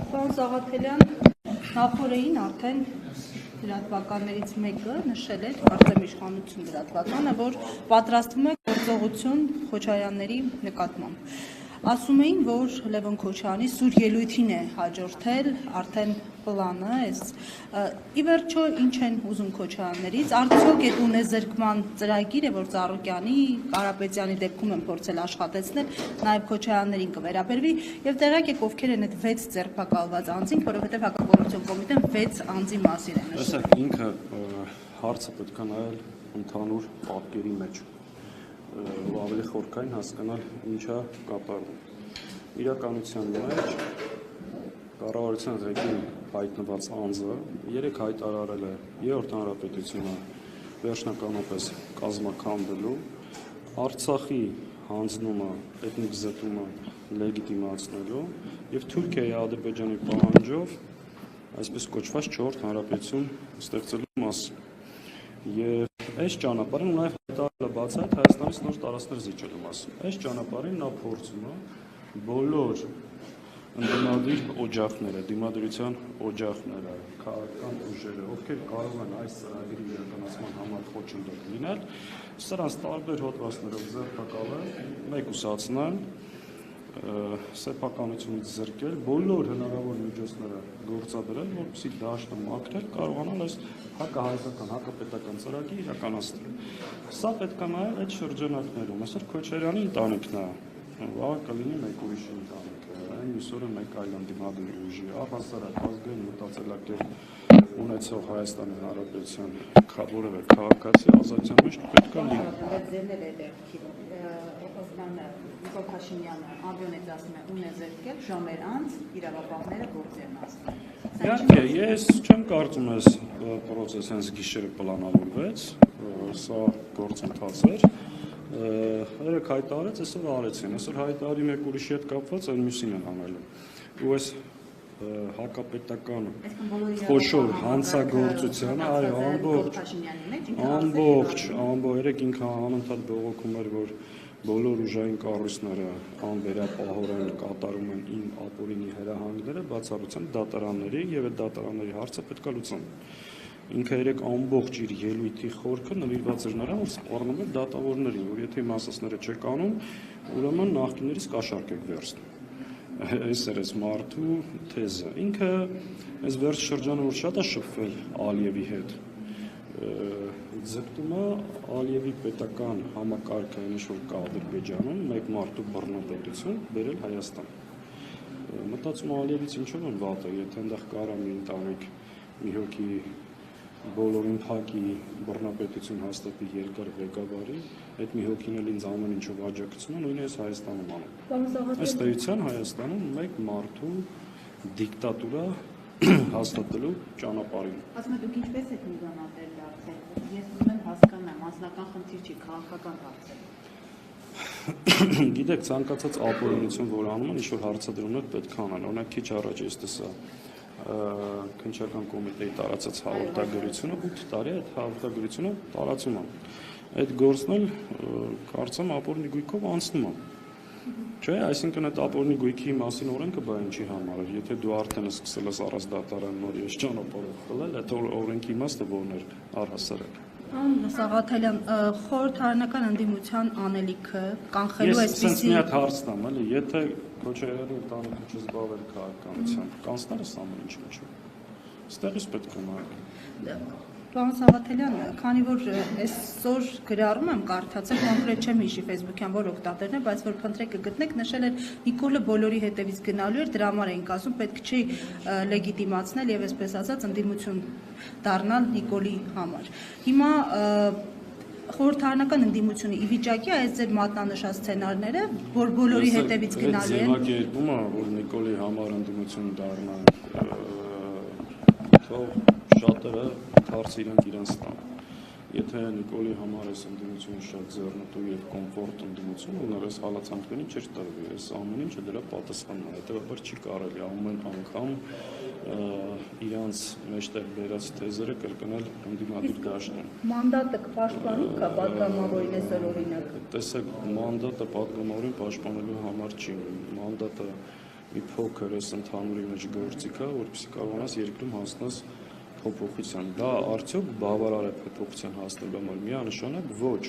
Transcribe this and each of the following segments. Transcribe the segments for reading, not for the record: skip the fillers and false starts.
Պարոն Սաղաթելյան, նախորդին արդեն լրատվականներից մեկը նշել էր, կարծեմ իշխանություն լրատվականը, որ պատրաստվում է գործողություն Քոչարյանների նկատմամբ։ Ասում էին, որ Լևոն Քոչարյանի սուր ելույթին է հաջորդել արդեն պլանը, ի վերջո ինչ են ուզում Քոչարյաններից, արդյոք այդ ունեզրկման ծրագիրը, որ Ծառուկյանի, Կարապետյանի դեպքում են փորձել աշխատեցնել, նաև Քոչարյաններին կվերաբերվի, եւ տեղյակ եք ովքեր են այդ 6 ձերբակալված անձինք, որովհետեւ հակակոռուպցիոն կոմիտեն 6 անձի մասին է նշել։ Տեսեք, ինքը հարցը պետք է նայել ընդհանուր պատկերի մեջ, ու ավելի խորքային հասկանալ ինչա կատարվում։ Իրականության մեջ կառավարության ղեկին հայտնված անձը 3 հայտարարել է Երրորդ հանրապետությունը վերջնականապես կազմաքանդելու, Արցախի հանձնումը, էթնիկ զտումը լեգիտիմացնելու եւ Թուրքիայի Ադրբեջանի պահանջով այսպես կոչված 4 հանրապետություն ստեղծելու մասին։ Եվ այս ճանապարհին նաև հայտարարել է բացահայտ Հայաստանից նոր տարածքներ զիջելու մասին։ Այս ճանապարհին նա փորձում է բոլոր ընդդիմադիր օջախները, դիմադրության օջախները, քաղաքական ուժերը, ովքեր կարող են այս ծրագրի իրականացման համար խոչընդոտ լինել, սրանց տարբեր հոդվածներով ձերբակալել, մեկուսացնել, սեփականությունից զրկել, բոլոր հնարավոր միջոցները գործադրել, որպեսզի դաշտը մաքրել, կարողանալ այս հակահայկական, հակապետական ծրագիրը իրականացնել։ Սա պետք է նայել այդ շրջանակներում։ Այսօր Քոչարյանի ընտանիքն է, վաղը կլինի մեկ ուրիշի ընտանիքը, այն մյուս օրը մեկ այլ ընդդիմադիր ուժի, առհասարակ ազգային մտածելակերպ ունեցող Հայաստանի Հանրապետության որևէ քաղաքացի ազատության մեջ պետք է լինի։ Ձերներ է դեպքի Նիկոլ Փաշինյանը ամբիոնից ասում է ունեզրկել ժամեր անց իրավապահները գործի են ասում։ Իհարկե, ես չեմ կարծում այս պրոցեսը հենց գիշերը պլանավորվեց, սա գործընթաց էր։ Երեք հայտարարեց, այսօր արեցին, այսօր հայտարարի մեկ ուրիշի հետ կապված այն մյուսին են անելու։ Ու այս հակապետական խոշոր հանցագործությանը, ամբողջ, երեք ինքը անընդհատ բողոքում էր, որ բոլոր ուժային կառույցները անվերապահորեն կատարում են իմ ապօրինի հրահանգները, բացառությամբ դատարանների եւ այդ դատարանների հարցը պետք է լուծեն։ Ինքը երեք ամբողջ իր ելույթի խորքը նվիրված էր նրան, որ սպառնում էր դատավորներին, որ եթե մասսները չեք անում, ուրեմն նախկիներից կաշառք եք վերցնում։ Այս էր այս մարդու թեզը։ Ինքը այս վերջ շրջանը որ շատ է շփվել Ալիևի հետ, ձգտում է Ալիևի պետական համակարգը, ինչ որ կա Ադրբեջանում, մեկ մարդու բռնապետություն բերել Հայաստան։ Մտածում Ալիևից ինչով են վատը, եթե այնտեղ կարա մի ընտանիք, մի հոգի բոլորին փակի բռնապետություն հաստատի երկար ղեկավարի, այդ մի հոգին էլ ինձ ամեն ինչով աջակցում է, նույնիսկ Հայաստանում անում։ Ըստ էության Հայաստանում մեկ մարդու դիկտատուրա հաստատելու ճանապարհին։ Ասում եք դուք ինչպես եք միգանատեր դարձել։ Ես ուզում եմ հասկանամ, անձնական խնդիր չի, քաղաքական հարց է։ Գիտեք, ցանկացած ապօրինություն, որ անում են, ինչ-որ հարցադրումներ պետք է անեն։ Օրինակ քիչ առաջ ես տեսա քննչական կոմիտեի տարածած հաղորդագրությունը 8 տարի այդ հաղորդագրությունը տարածում է։ Այդ գործն էլ կարծեմ ապօրինի գույքով անցնում է։ Չէ, այսինքն այդ ապօրինի գույքի մասին օրենքը բա ինչի համար է, եթե դու արդեն սկսել ես առանց դատարան նոր ես ճանապարհով խլել, այդ օրենքի իմաստը ո՞րն էր առհասարակ։ Սաղաթելյան, խորհրդարանական ընդդիմության անելիքը կանխելու այսպիսի։ Ես մի հատ հարց տամ, էլի, եթե Քոչարյանի ընտանիքը չզբաղվեր քաղաքականությամբ, կանցներ ես ամեն ինչ ինչու։ Ստեղից պետք է նայել։ Պարոն Սաղաթելյան, քանի որ այսօր գրառում եմ կարդացել, կոնկրետ չեմ հիշի Facebook-յան որ օգտատերն է, բայց որ փնտրեք կգտնեք, նշել էր Նիկոլը բոլորի հետևից գնալու էր, դրա համար էինք ասում, պետք չի լեգիտիմացնել եւ այսպես ասած ընդդիմություն դառնալ Նիկոլի համար։ Հիմա խորհրդարանական ընդդիմությունը ի վիճակի է այս ձեր մատնանշած սցենարները, որ բոլորի հետևից գնալու են։ Ձևակերպումը, որ Նիկոլի համար ընդդիմություն դառնա, շատերը հարցը իրենց տան։ Եթե Նիկոլի համար այս ընդդիմությունը շատ ձեռնտու եւ կոմֆորտ ընդդիմություն ուներ, այս հալածանքներին չէր տրվի, այս ամեն ինչը դրա պատասխանն է, հետեւաբար չի կարելի ամեն անգամ իրանց մեջտեղ բերած թեզերը կրկնել ընդդիմադիր դաշտում։ Մանդատը կպաշտպանի կա պատգամավորին այսօր օրինակ։ Տեսեք, մանդատը պատգամավորին պաշտպանելու համար չի, մանդատը մի փոքր էս ընդհանուրի մեջ գործիք է, որպեսզի կարողանաս երկրում հասնես փոփոխության։ Դա արդյոք բավարար է փոփոխության հասնելու համար։ Միանշանակ ոչ։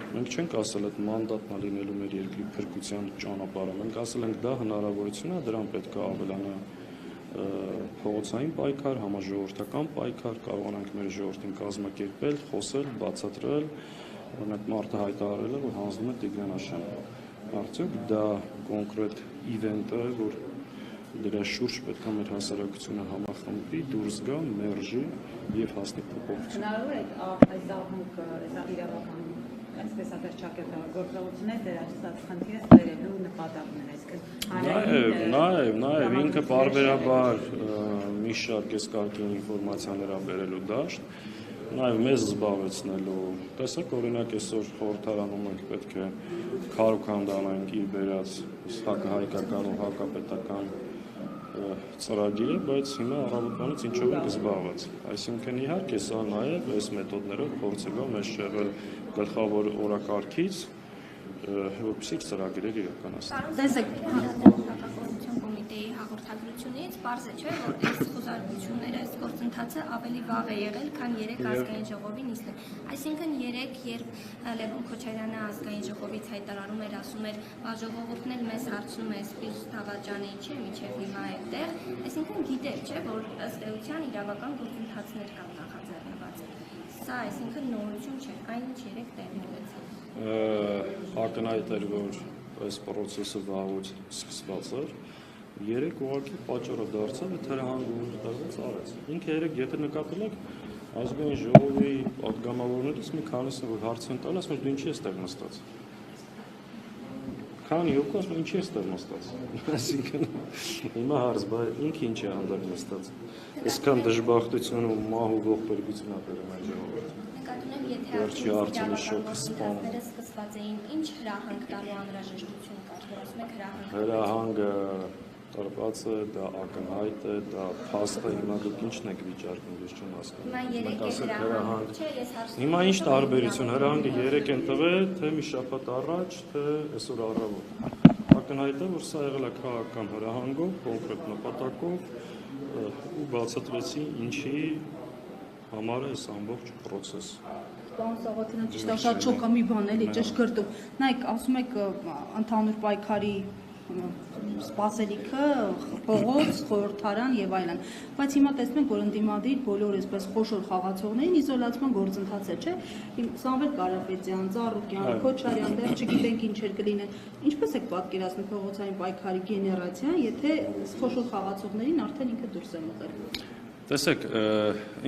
Մենք չենք ասել այդ մանդատն է լինելու մեր երկրի փրկության ճանապարհը։ Մենք ասել ենք դա հնարավորություն է, դրան պետք է ավելանա փողոցային պայքար, համաժողովրդական պայքար, կարողանանք մեր ժողովրդին կազմակերպել, խոսել, բացատրել, օրինակ մարդը հայտարարել է, որ հանձնում է Տիգրան Աշենը։ Արդյոք դա կոնկրետ իվենտ է, որ դրա շուրջ պետք է մեր հասարակությունը համախմբվի, դուրս գա, մերժի եւ հասնի փոփոխություն։ Հնարավոր է այս աղմուկը, այս իրավական այսպես աջակցել գործողություններ դեր ասած խնդիրը ստերելու նպատակն է, Նաեւ ինքը բարբերաբար մի շարք էս կարգին ինֆորմացիաներ ա բերելու դաշտ, նաեւ մեզ զբաղեցնելու։ Տեսեք, օրինակ այսօր խորհրդարանում մենք պետք է քարոքանդանանք իր բերած հակահայկական ու հակապետական ծրագիրը, բայց հիմա առավոտվանից ինչով ենք զբաղված։ Այսինքն իհարկե սա նաև այս մեթոդներով փորձելու է մեզ շեղել գլխավոր օրակարգից, որպեսզի ծրագրեր իրականացնենք։ Տեսեք, հակակոռուպցիոն կոմիտեի հաղորդագրությունից պարզ է, չէ, որ այս խոզարությունները, այս գործընթացը ավելի վաղ է եղել, քան 3 ազգային ժողովի նիստը։ Այսինքն 3, երբ Լևոն Քոչարյանը ազգային ժողովից հայտարարում էր, ասում էր, ժողովուրդն էլ մեզ հարցնում է, այսպես Դավաճանի չէ, միջև հիմա այդտեղ, այսինքն գիտեր, չէ, որ ըստ էության իրավական գործընթացներ կան նախաձեռնված։ Սա այսինքն նորություն չէ, այն ինչ 3 տեղի ունեցավ։ Ակնհայտ էր, որ այս process-ը վաղուց սկսված էր։ 3 ուղղակի պատճառը դարձավ, այդ հրահանգումը դարձած արեց։ Ինքը 3, եթե նկատել եք, ազգային ժողովի պատգամավորներից մի քանիսը որ հարց են տալիս, ասում են դու ինչի ես տեղ նստած։ Քանի հոգու ասում ինչի ես տեղ նստած։ Այսինքն հիմա հարց, բայց ինքը ինչ է անդակ նստած։ Այսքան դժբախտություն ու մահ ու ողբերգություն ա բերում այդ ժողովուրդը։ Նկատում եմ, եթե գործընթացները սկսված էին, ինչ հրահանգ տալու անհրաժեշտություն կար, որ ասում եք հրահանգը տրված է, դա ակնհայտ է, դա փաստ է, հիմա դուք ինչն եք վիճարկում, ես չեմ հասկանում։ Հիմա ինչ տարբերություն, հրահանգը 3 են տվել, թե մի շաբաթ առաջ, թե այսօր առավոտ։ Ակնհայտ է, որ սա եղել է քաղաքական հրահանգով, կոնկրետ նպատակով ու բացատրեցի ինչի համար է այս ամբողջ process։ Պարոն Սաղաթելյան, ճիշտ է, շատ շոկա մի բան էլի, ճշգրտում։ Նայեք, ասում եք ընդհանուր պայքարի սպասելիքը, փողոց, խորհրդարան եւ այլն։ Բայց հիմա տեսնում ենք, որ ընդդիմադիր բոլոր այսպես խոշոր խաղացողներին իզոլացման գործընթաց է, չէ՞։ Սամվել Կարապետյան, Ծառուկյան, Քոչարյան, դեռ չգիտենք ինչեր կլինեն։ Ինչպես եք պատկերացնում փողոցային պայքարի գեներացիան, եթե խոշոր խաղացողներին արդեն ինքը դուրս է մղել։ Տեսեք,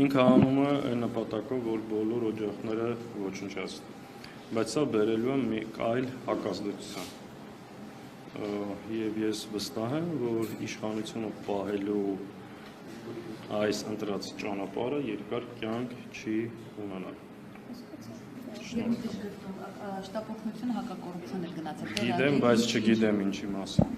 ինքը անում է այն նպատակով, որ բոլոր օջախները ոչնչացնի։ Բայց սա բերելու է մի այլ հակազդեցության։ Եվ ես վստահ եմ, որ իշխանությունը պահելու այս ընտրած ճանապարհը երկար կյանք չի ունենալ։ Շտապօգնությունը հակակոռուպցիոն էր գնացել։ Գիտեմ, բայց չգիտեմ ինչի մասին։